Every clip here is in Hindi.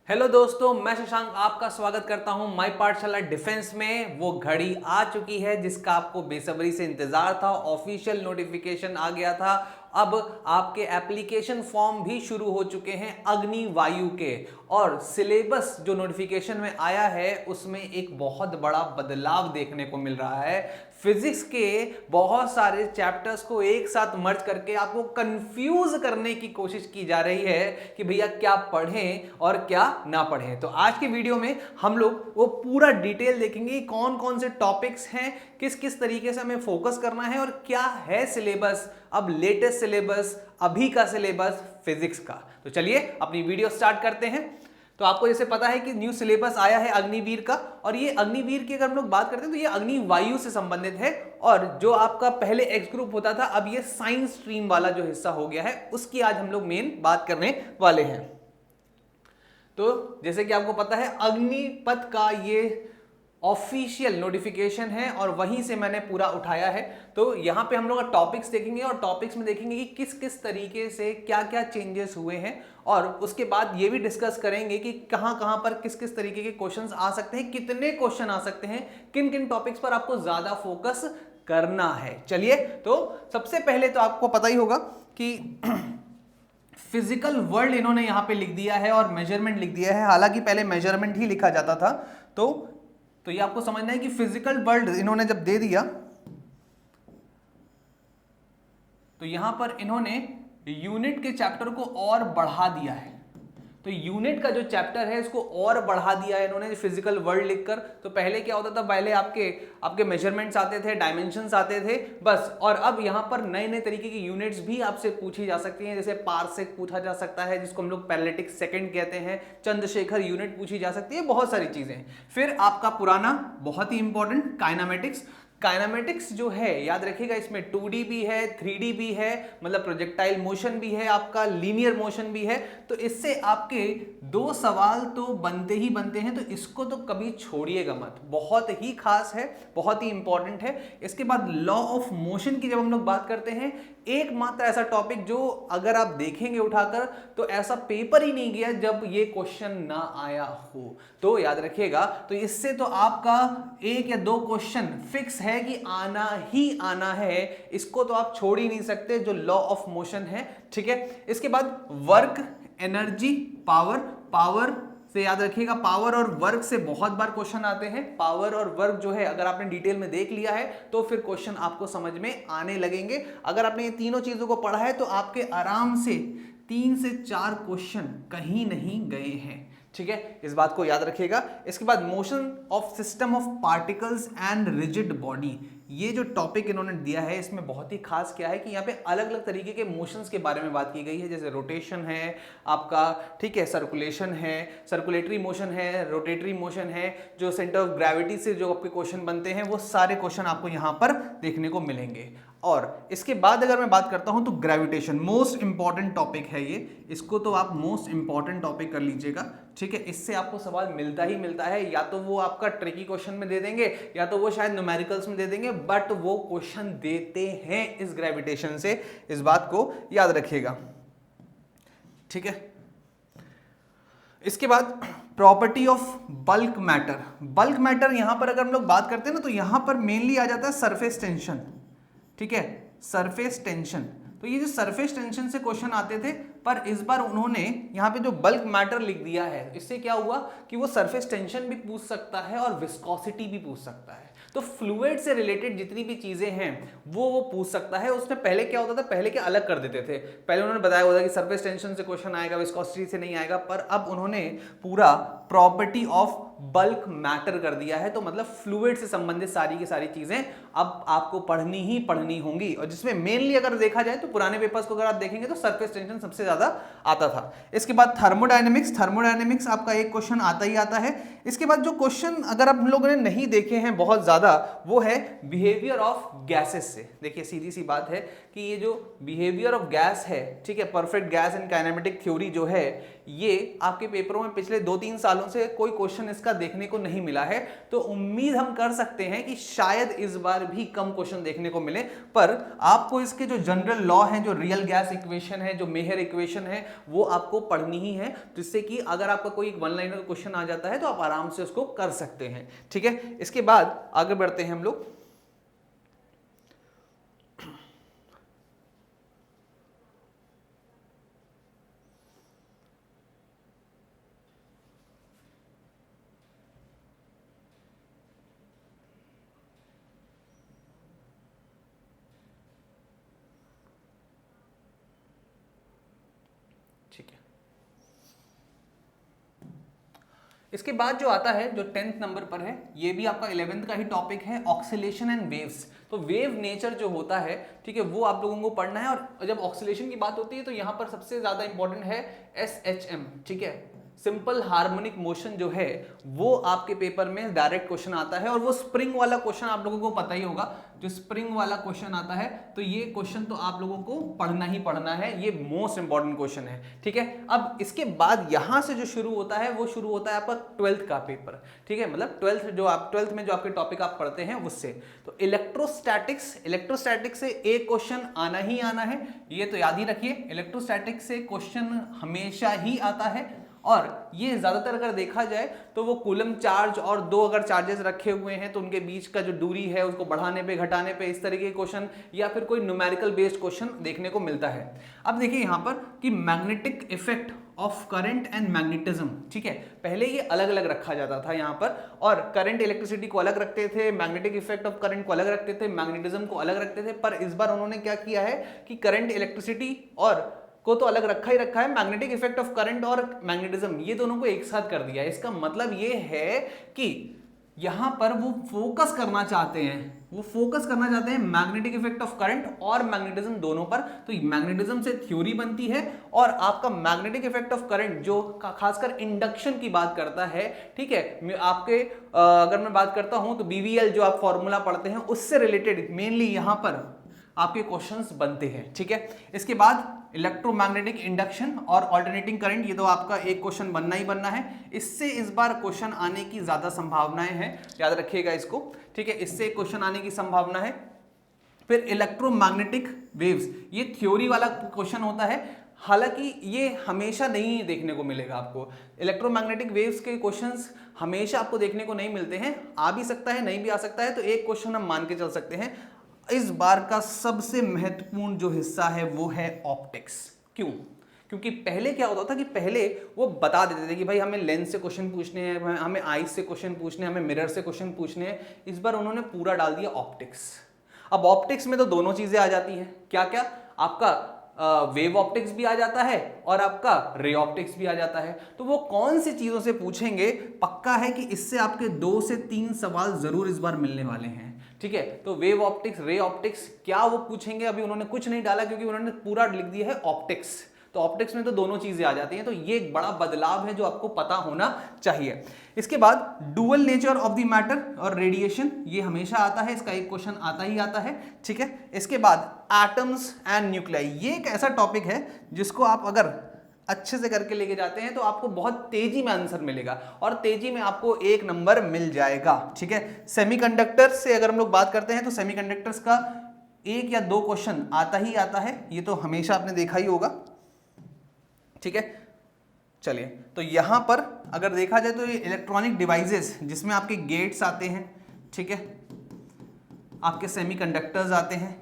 हेलो दोस्तों, मैं शशांक आपका स्वागत करता हूं माई पाठशाला डिफेंस में। वो घड़ी आ चुकी है जिसका आपको बेसब्री से इंतजार था। ऑफिशियल नोटिफिकेशन आ गया था। अब आपके एप्लीकेशन फॉर्म भी शुरू हो चुके हैं अग्निवायु के, और सिलेबस जो नोटिफिकेशन में आया है उसमें एक बहुत बड़ा बदलाव देखने को मिल रहा है। फिजिक्स के बहुत सारे चैप्टर्स को एक साथ मर्ज करके आपको कंफ्यूज करने की कोशिश की जा रही है कि भैया क्या पढ़ें और क्या ना पढ़ें। तो आज के वीडियो में हम लोग वो पूरा डिटेल देखेंगे, कौन कौन से टॉपिक्स हैं, किस किस तरीके से हमें फोकस करना है और क्या है सिलेबस, अब लेटेस्ट सिलेबस, अभी का सिलेबस फिजिक्स का। तो चलिए अपनी वीडियो स्टार्ट करते हैं। तो आपको जैसे पता है कि न्यू सिलेबस आया है अग्निवीर का, और ये अग्निवीर की अगर हम लोग बात करते हैं तो ये अग्निवायु से संबंधित है। और जो आपका पहले एक्स ग्रुप होता था, अब ये साइंस स्ट्रीम वाला जो हिस्सा हो गया है, उसकी आज हम लोग मेन बात करने वाले हैं। तो जैसे कि आपको पता है अग्निपथ का ये ऑफिशियल नोटिफिकेशन है और वहीं से मैंने पूरा उठाया है। तो यहाँ पे हम लोग टॉपिक्स देखेंगे और टॉपिक्स में देखेंगे कि किस किस तरीके से क्या क्या चेंजेस हुए हैं, और उसके बाद ये भी डिस्कस करेंगे कि कहाँ कहाँ पर किस किस तरीके के क्वेश्चंस आ सकते हैं, कितने क्वेश्चन आ सकते हैं, किन किन टॉपिक्स पर आपको ज्यादा फोकस करना है। चलिए, तो सबसे पहले तो आपको पता ही होगा कि फिजिकल वर्ल्ड इन्होंने यहां पे लिख दिया है और मेजरमेंट लिख दिया है। हालांकि पहले मेजरमेंट ही लिखा जाता था। तो ये आपको समझना है कि फिजिकल वर्ल्ड इन्होंने जब दे दिया तो यहां पर इन्होंने यूनिट के चैप्टर को और बढ़ा दिया है। तो यूनिट का जो चैप्टर है इसको और बढ़ा दिया है इन्होंने फिजिकल वर्ल्ड लिखकर। तो पहले क्या होता था, पहले आपके मेजरमेंट्स आते थे, डायमेंशंस आते थे बस। और अब यहां पर नए नए तरीके की यूनिट्स भी आपसे पूछी जा सकती हैं, जैसे पारसेक पूछा जा सकता है जिसको हम लोग पैरेलैटिक सेकंड कहते हैं, चंद्रशेखर यूनिट पूछी जा सकती है, बहुत सारी चीजें। फिर आपका पुराना बहुत ही इंपॉर्टेंट काइनामेटिक्स। काइनामेटिक्स जो है याद रखिएगा, इसमें 2D भी है, 3D भी है, मतलब प्रोजेक्टाइल मोशन भी है, आपका लीनियर मोशन भी है। तो इससे आपके दो सवाल तो बनते ही बनते हैं, तो इसको तो कभी छोड़िएगा मत, बहुत ही खास है, बहुत ही इंपॉर्टेंट है। इसके बाद लॉ ऑफ मोशन की जब हम लोग बात करते हैं, एकमात्र ऐसा टॉपिक जो अगर आप देखेंगे उठाकर तो ऐसा पेपर ही नहीं गया जब ये क्वेश्चन ना आया हो। तो याद रखिएगा, तो इससे तो आपका एक या दो क्वेश्चन फिक्स है कि आना ही आना है, इसको तो आप छोड़ ही नहीं सकते, जो लॉ ऑफ मोशन है। ठीक है, इसके बाद वर्क, एनर्जी, पावर। पावर से याद रखिएगा, पावर और वर्क से बहुत बार क्वेश्चन आते हैं। पावर और वर्क जो है अगर आपने डिटेल में देख लिया है तो फिर क्वेश्चन आपको समझ में आने लगेंगे। अगर आपने ये तीनों चीजों को पढ़ा है तो आपके आराम से 3 से 4 क्वेश्चन कहीं नहीं गए हैं। ठीक है, इस बात को याद रखिएगा। इसके बाद motion of system of particles and rigid body, ये जो टॉपिक इन्होंने दिया है इसमें बहुत ही खास क्या है कि यहाँ पे अलग अलग तरीके के मोशंस के बारे में बात की गई है, जैसे रोटेशन है आपका, ठीक है, सर्कुलेशन है, सर्कुलेटरी मोशन है, रोटेटरी मोशन है, जो सेंटर ऑफ ग्रेविटी से जो आपके क्वेश्चन बनते हैं वो सारे क्वेश्चन आपको यहाँ पर देखने को मिलेंगे। और इसके बाद अगर मैं बात करता हूं तो ग्रेविटेशन मोस्ट इंपॉर्टेंट टॉपिक है ये, इसको तो आप मोस्ट इंपॉर्टेंट टॉपिक कर लीजिएगा। ठीक है, इससे आपको सवाल मिलता ही मिलता है, या तो वो आपका ट्रिकी क्वेश्चन में दे देंगे या तो वो शायद न्यूमेरिकल्स में दे देंगे, बट वो क्वेश्चन देते हैं इस ग्रेविटेशन से, इस बात को याद रखिएगा। ठीक है, इसके बाद property of bulk matter. Bulk matter यहां पर अगर हम लोग बात करते हैं ना तो यहां पर मेनली आ जाता है सरफेस टेंशन। ठीक है, सरफेस टेंशन। तो ये जो सरफेस टेंशन से क्वेश्चन आते थे, पर इस बार उन्होंने यहाँ पे जो बल्क मैटर लिख दिया है, इससे क्या हुआ कि वो सरफेस टेंशन भी पूछ सकता है और विस्कोसिटी भी पूछ सकता है। तो फ्लूइड से रिलेटेड जितनी भी चीजें हैं वो पूछ सकता है। उसमें पहले क्या होता था, पहले क्या अलग कर देते थे, पहले उन्होंने बताया होता कि सरफेस टेंशन से क्वेश्चन आएगा, विस्कोसिटी से नहीं आएगा, पर अब उन्होंने पूरा प्रॉपर्टी ऑफ बल्क मैटर कर दिया है। तो मतलब फ्लूइड से संबंधित सारी की सारी चीजें अब आपको पढ़नी ही पढ़नी होंगी, और जिसमें मेनली अगर देखा जाए तो पुराने पेपर्स को अगर आप देखेंगे तो सरफेस टेंशन सबसे ज्यादा आता था। इसके बाद थर्मोडायनेमिक्स। थर्मोडायनेमिक्स आपका एक क्वेश्चन आता ही आता है। इसके बाद जो क्वेश्चन अगर आप लोगों ने नहीं देखे हैं बहुत ज्यादा, वो है बिहेवियर ऑफ गैसेस से। देखिए सीधी सी बात है कि ये जो बिहेवियर ऑफ गैस है, ठीक है, perfect gas and kinematic theory जो है, ये आपके पेपरों में पिछले 2-3 सालों से कोई क्वेश्चन इसका देखने को नहीं मिला है। तो उम्मीद हम कर सकते हैं कि शायद इस बार भी कम क्वेश्चन देखने को मिले, पर आपको इसके जो जनरल लॉ हैं, जो रियल गैस इक्वेशन है, जो मेहर इक्वेशन इक्वेशन है वो आपको पढ़नी ही है, जिससे कि अगर आपका कोई वन लाइनर क्वेश्चन आ जाता है तो आप आराम से उसको कर सकते हैं। ठीक है, इसके बाद आगे बढ़ते हैं हम लोग। ठीक है, इसके बाद जो आता है, जो 10th नंबर पर है, ये भी आपका 11th का ही टॉपिक है, ऑक्सीलेशन एंड वेव्स। तो वेव नेचर जो होता है, ठीक है, वो आप लोगों को पढ़ना है। और जब ऑक्सीलेशन की बात होती है तो यहाँ पर सबसे ज्यादा इंपॉर्टेंट है SHM, ठीक है, सिंपल हार्मोनिक मोशन जो है वो आपके पेपर में डायरेक्ट क्वेश्चन आता है। और वो स्प्रिंग वाला क्वेश्चन आप लोगों को पता ही होगा, जो स्प्रिंग वाला क्वेश्चन आता है, तो ये क्वेश्चन तो आप लोगों को पढ़ना ही पढ़ना है, ये मोस्ट इंपॉर्टेंट क्वेश्चन है। ठीक है, अब इसके बाद यहां से जो शुरू होता है वो शुरू होता है आपका 12th का पेपर। ठीक है, मतलब 12th में जो आपके टॉपिक आप पढ़ते हैं उससे। तो इलेक्ट्रोस्टैटिक्स से एक क्वेश्चन आना ही आना है, ये तो याद ही रखिए। इलेक्ट्रोस्टैटिक्स से क्वेश्चन हमेशा ही आता है। और ये ज्यादातर अगर देखा जाए तो वो कूलम चार्ज और दो अगर चार्जेस रखे हुए हैं तो उनके बीच का जो दूरी है उसको बढ़ाने पे घटाने पे इस तरीके के क्वेश्चन, या फिर कोई न्यूमेरिकल बेस्ड क्वेश्चन देखने को मिलता है। अब देखिए यहाँ पर कि magnetic effect of current and magnetism. ठीक है, पहले ये अलग अलग रखा जाता था यहाँ पर, और करंट इलेक्ट्रिसिटी को अलग रखते थे, मैग्नेटिक इफेक्ट ऑफ करंट को अलग रखते थे, मैग्नेटिज्म को अलग रखते थे। पर इस बार उन्होंने क्या किया है कि करंट इलेक्ट्रिसिटी और को तो अलग रखा ही रखा है, मैग्नेटिक इफेक्ट ऑफ करंट और मैग्नेटिज्म ये दोनों को एक साथ कर दिया है। इसका मतलब ये है कि यहां पर वो फोकस करना चाहते हैं मैग्नेटिक इफेक्ट ऑफ करंट और मैग्नेटिज्म दोनों पर। तो मैग्नेटिज्म से थ्योरी बनती है और आपका मैग्नेटिक इफेक्ट ऑफ करंट जो खासकर इंडक्शन की बात करता है। ठीक है, आपके अगर मैं बात करता हूं तो BVL जो आप फॉर्मूला पढ़ते हैं उससे रिलेटेड मेनली यहां पर आपके क्वेश्चंस बनते हैं। ठीक है, इसके बाद इलेक्ट्रोमैग्नेटिक इंडक्शन और अल्टरनेटिंग करंट, ये तो आपका एक क्वेश्चन बनना ही बनना है। इससे इस बार क्वेश्चन आने की ज्यादा संभावनाएं हैं, याद रखिएगा इसको। ठीक है, इससे क्वेश्चन आने की संभावना है। फिर इलेक्ट्रोमैग्नेटिक वेव्स, ये थ्योरी वाला क्वेश्चन होता है, हालांकि ये हमेशा नहीं देखने को मिलेगा आपको। इलेक्ट्रोमैग्नेटिक वेव्स के क्वेश्चंस हमेशा आपको देखने को नहीं मिलते हैं, आ भी सकता है नहीं भी आ सकता है। तो एक क्वेश्चन हम मान के चल सकते हैं, इस बार का सबसे महत्वपूर्ण जो हिस्सा है वो है ऑप्टिक्स। क्यों? क्योंकि पहले क्या होता था कि पहले वो बता देते थे कि भाई हमें लेंस से क्वेश्चन पूछने हैं, हमें आईज से क्वेश्चन पूछने हैं, हमें मिरर से क्वेश्चन पूछने हैं। इस बार उन्होंने पूरा डाल दिया ऑप्टिक्स। अब ऑप्टिक्स में तो दोनों चीजें आ जाती हैं, क्या क्या, आपका वेव ऑप्टिक्स भी आ जाता है और आपका रे ऑप्टिक्स भी आ जाता है। तो वो कौन सी चीजों से पूछेंगे, पक्का है कि इससे आपके 2 से 3 सवाल जरूर इस बार मिलने वाले हैं। ठीक है, तो वेव ऑप्टिक्स, रे ऑप्टिक्स, क्या वो पूछेंगे, अभी उन्होंने कुछ नहीं डाला क्योंकि उन्होंने पूरा लिख दिया है ऑप्टिक्स। तो ऑप्टिक्स में तो दोनों चीजें आ जाती हैं। तो ये एक बड़ा बदलाव है जो आपको पता होना चाहिए। इसके बाद dual nature of the matter और रेडिएशन, ये हमेशा आता है, इसका एक क्वेश्चन आता ही आता है। ठीक है, इसके बाद एटम्स एंड न्यूक्लियाई, ये एक ऐसा टॉपिक है जिसको आप अगर अच्छे से करके लेके जाते हैं तो आपको बहुत तेजी में आंसर मिलेगा और तेजी में आपको 1 नंबर मिल जाएगा। ठीक है, सेमीकंडक्टर से अगर हम लोग बात करते हैं तो सेमीकंडक्टर्स का 1 या 2 क्वेश्चन आता ही आता है, ये तो हमेशा आपने देखा ही होगा। ठीक है, चलिए, तो यहां पर अगर देखा जाए तो ये इलेक्ट्रॉनिक डिवाइसेस जिसमें आपके गेट्स आते हैं, ठीक है, आपके सेमीकंडक्टर्स आते हैं,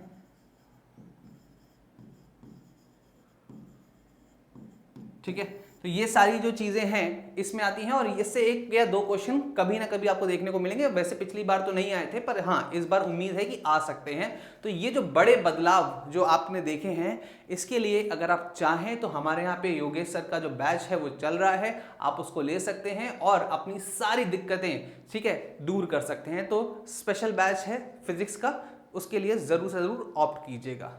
ठीक है, तो ये सारी जो चीजें हैं इसमें आती हैं और इससे 1 या 2 क्वेश्चन कभी ना कभी आपको देखने को मिलेंगे। वैसे पिछली बार तो नहीं आए थे, पर हाँ इस बार उम्मीद है कि आ सकते हैं। तो ये जो बड़े बदलाव जो आपने देखे हैं, इसके लिए अगर आप चाहें तो हमारे यहाँ पे योगेश सर का जो बैच है वो चल रहा है, आप उसको ले सकते हैं और अपनी सारी दिक्कतें, ठीक है, दूर कर सकते हैं। तो स्पेशल बैच है फिजिक्स का, उसके लिए जरूर से जरूर ऑप्ट कीजिएगा।